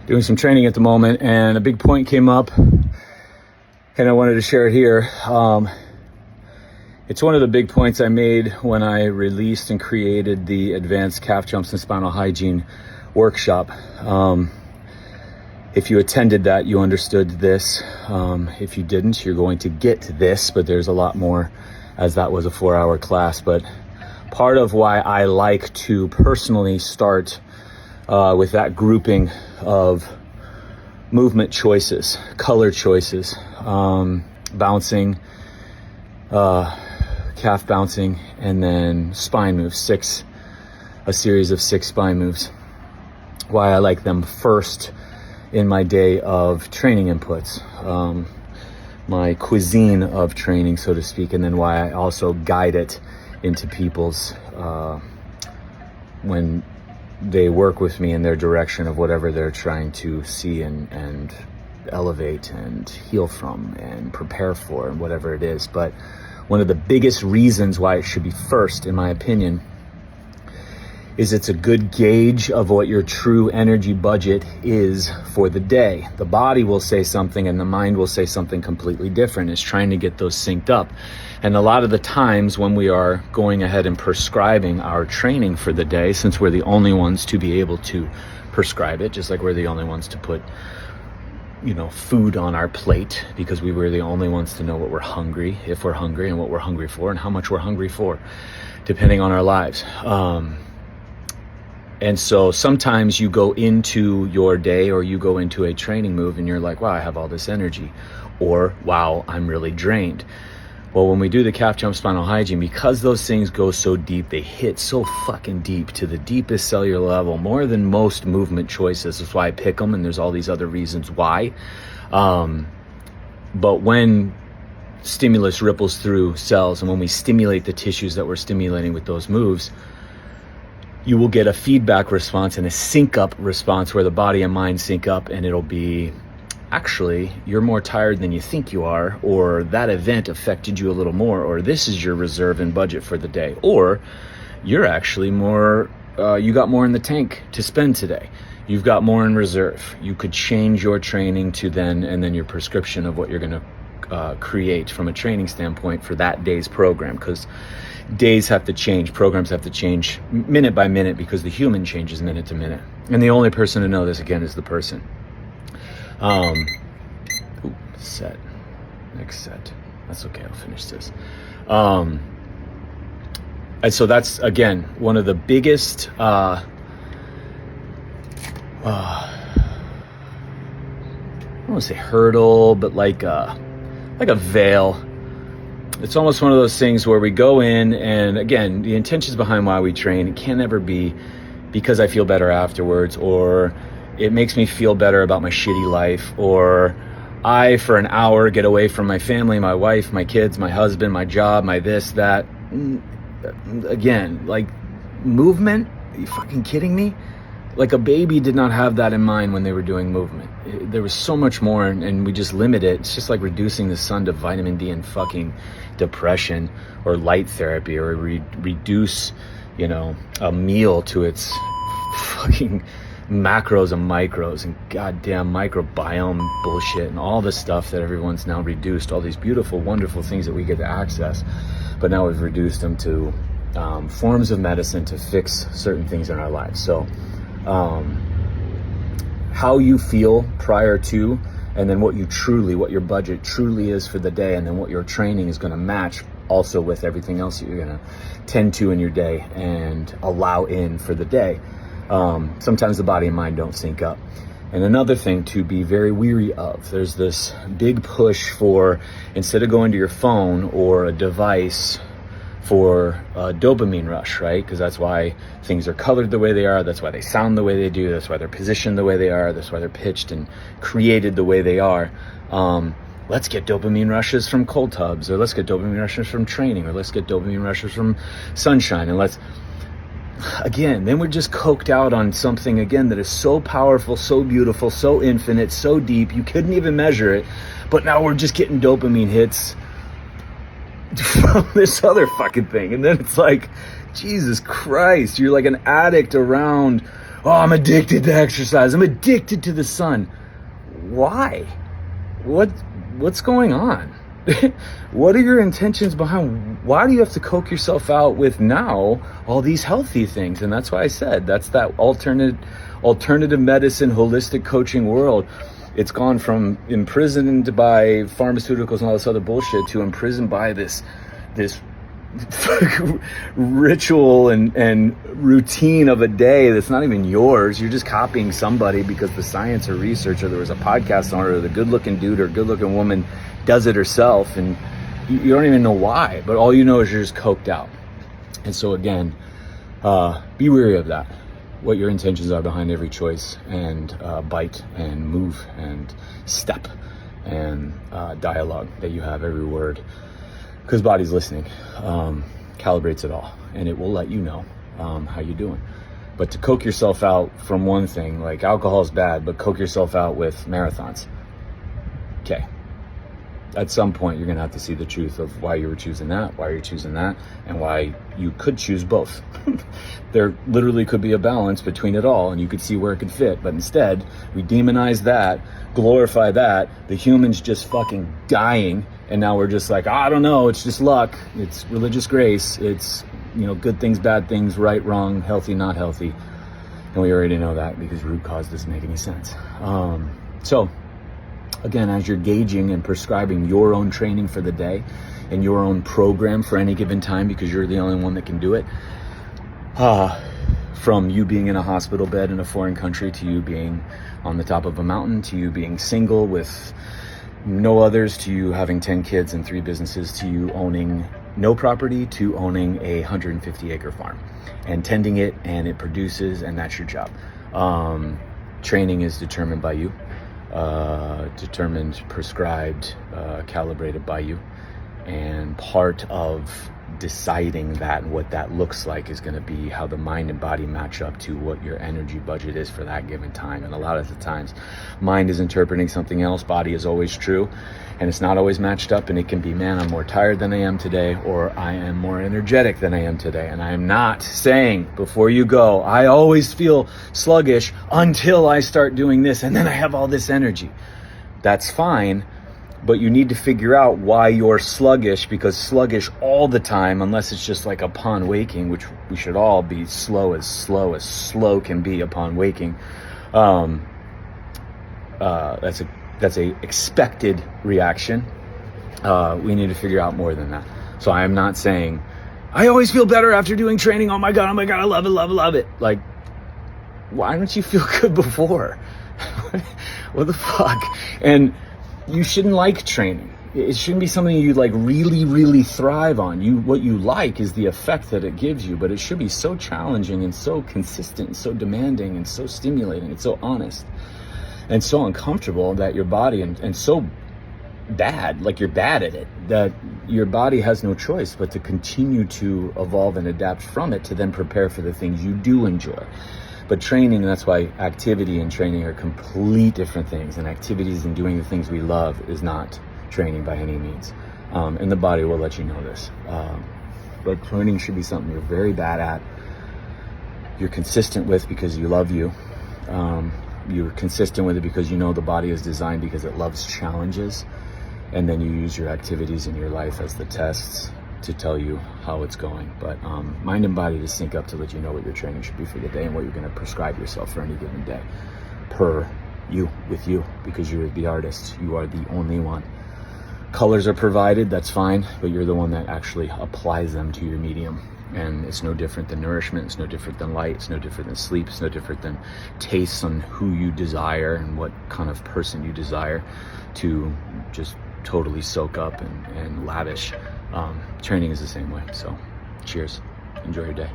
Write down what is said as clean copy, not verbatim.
doing some training at the moment, and a big point came up, and I wanted to share it here. It's one of the big points I made when I released and created the Advanced Calf Jumps and Spinal Hygiene workshop. If you attended that, you understood this. If you didn't, you're going to get this, but there's a lot more, as that was a 4-hour class. But part of why I like to personally start with that grouping of movement choices, color choices, bouncing, calf bouncing, and then spine moves, a series of 6 spine moves. Why I like them first in my day of training inputs, my cuisine of training, so to speak, and then why I also guide it into people's, when they work with me in their direction of whatever they're trying to see and elevate and heal from and prepare for and whatever it is. But one of the biggest reasons why it should be first, in my opinion, is it's a good gauge of what your true energy budget is for the day. The body will say something and the mind will say something completely different. It's trying to get those synced up. And a lot of the times when we are going ahead and prescribing our training for the day, since we're the only ones to be able to prescribe it, just like we're the only ones to put, food on our plate, because we were the only ones to know what we're hungry, if we're hungry, and what we're hungry for, and how much we're hungry for, depending on our lives. And so sometimes you go into your day or you go into a training move and you're like, wow, I have all this energy, or wow, I'm really drained. Well, when we do the calf jump spinal hygiene, because those things go so deep, they hit so fucking deep to the deepest cellular level, more than most movement choices. That's why I pick them, and there's all these other reasons why. But when stimulus ripples through cells and when we stimulate the tissues that we're stimulating with those moves, you will get a feedback response and a sync up response where the body and mind sync up, and it'll be, actually, you're more tired than you think you are, or that event affected you a little more, or this is your reserve and budget for the day, or you're actually more, you got more in the tank to spend today. You've got more in reserve. You could change your training to then, and then your prescription of what you're going to create from a training standpoint for that day's program, because days have to change, programs have to change minute by minute, because the human changes minute to minute. And the only person to know this, again, is the person. Set. Next set. That's okay, I'll finish this. And so that's, again, one of the biggest, I don't want to say hurdle, but like a veil. It's almost one of those things where we go in, and again, the intentions behind why we train, it can't ever be because I feel better afterwards, or it makes me feel better about my shitty life, or I, for an hour, get away from my family, my wife, my kids, my husband, my job, my this, that. Again, like movement, are you fucking kidding me? Like a baby did not have that in mind when they were doing movement. There was so much more, and we just limit it. It's just like reducing the sun to vitamin D and fucking depression, or light therapy, or reduce, a meal to its fucking macros and micros and goddamn microbiome bullshit and all the stuff that everyone's now reduced, all these beautiful, wonderful things that we get to access. But now we've reduced them to forms of medicine to fix certain things in our lives. So how you feel prior to, and then what your budget truly is for the day, and then what your training is going to match also with everything else that you're going to tend to in your day and allow in for the day. Sometimes the body and mind don't sync up. And another thing to be very weary of, there's this big push for, instead of going to your phone or a device for a dopamine rush, right? Because that's why things are colored the way they are. That's why they sound the way they do. That's why they're positioned the way they are. That's why they're pitched and created the way they are. Let's get dopamine rushes from cold tubs, or let's get dopamine rushes from training, or let's get dopamine rushes from sunshine. And again, then we're just coked out on something, again, that is so powerful, so beautiful, so infinite, so deep, you couldn't even measure it. But now we're just getting dopamine hits from this other fucking thing. And then it's like, Jesus Christ, you're like an addict around, Oh, I'm addicted to exercise. I'm addicted to the sun. Why? What's going on? What are your intentions behind? Why do you have to coke yourself out with now all these healthy things? And that's why I said that's that alternative medicine, holistic coaching world. It's gone from imprisoned by pharmaceuticals and all this other bullshit to imprisoned by this ritual and routine of a day that's not even yours. You're just copying somebody because the science or research or there was a podcast on it or the good looking dude or good looking woman does it herself, and you don't even know why, but all you know is you're just coked out. And so again, be wary of that, what your intentions are behind every choice and bite and move and step and dialogue that you have, every word. Because body's listening, calibrates it all, and it will let you know how you're doing. But to coke yourself out from one thing, like alcohol is bad, but coke yourself out with marathons. Okay. At some point, you're gonna have to see the truth of why you were choosing that, why you're choosing that, and why you could choose both. There literally could be a balance between it all, and you could see where it could fit. But instead, we demonize that, glorify that, the human's just fucking dying. And now we're just like, I don't know, it's just luck, it's religious grace, it's, good things, bad things, right, wrong, healthy, not healthy. And we already know that because root cause doesn't make any sense. So, again, as you're gauging and prescribing your own training for the day and your own program for any given time, because you're the only one that can do it, from you being in a hospital bed in a foreign country to you being on the top of a mountain to you being single with no others, to you having 10 kids and 3 businesses, to you owning no property, to owning a 150-acre farm and tending it, and it produces, and that's your job. Training is determined by you, determined, prescribed, calibrated by you, and part of deciding that and what that looks like is going to be how the mind and body match up to what your energy budget is for that given time. And a lot of the times mind is interpreting something else, body is always true, and it's not always matched up. And it can be, man, I'm more tired than I am today, or I am more energetic than I am today. And I am not saying, before you go, I always feel sluggish until I start doing this and then I have all this energy. That's fine. But you need to figure out why you're sluggish, because sluggish all the time, unless it's just like upon waking, which we should all be slow as slow can be upon waking. That's a expected reaction. We need to figure out more than that. So I am not saying, I always feel better after doing training. Oh my God, I love it. Like, why don't you feel good before? What the fuck? And you shouldn't like training. It shouldn't be something you like really, really thrive on. What you like is the effect that it gives you, but it should be so challenging and so consistent and so demanding and so stimulating and so honest and so uncomfortable that your body and so bad, like you're bad at it, that your body has no choice but to continue to evolve and adapt from it to then prepare for the things you do enjoy. But training, that's why activity and training are complete different things. And activities and doing the things we love is not training by any means. And the body will let you know this. But training should be something you're very bad at. You're consistent with because you love you. You're consistent with it because you know the body is designed because it loves challenges. And then you use your activities in your life as the tests to tell you how it's going. But mind and body to sync up to let you know what your training should be for the day and what you're going to prescribe yourself for any given day per you, with you, because you're the artist. You are the only one. Colors are provided, that's fine, but you're the one that actually applies them to your medium. And it's no different than nourishment, it's no different than light, it's no different than sleep, it's no different than tastes on who you desire and what kind of person you desire to just totally soak up and lavish. Training is the same way. So cheers, enjoy your day.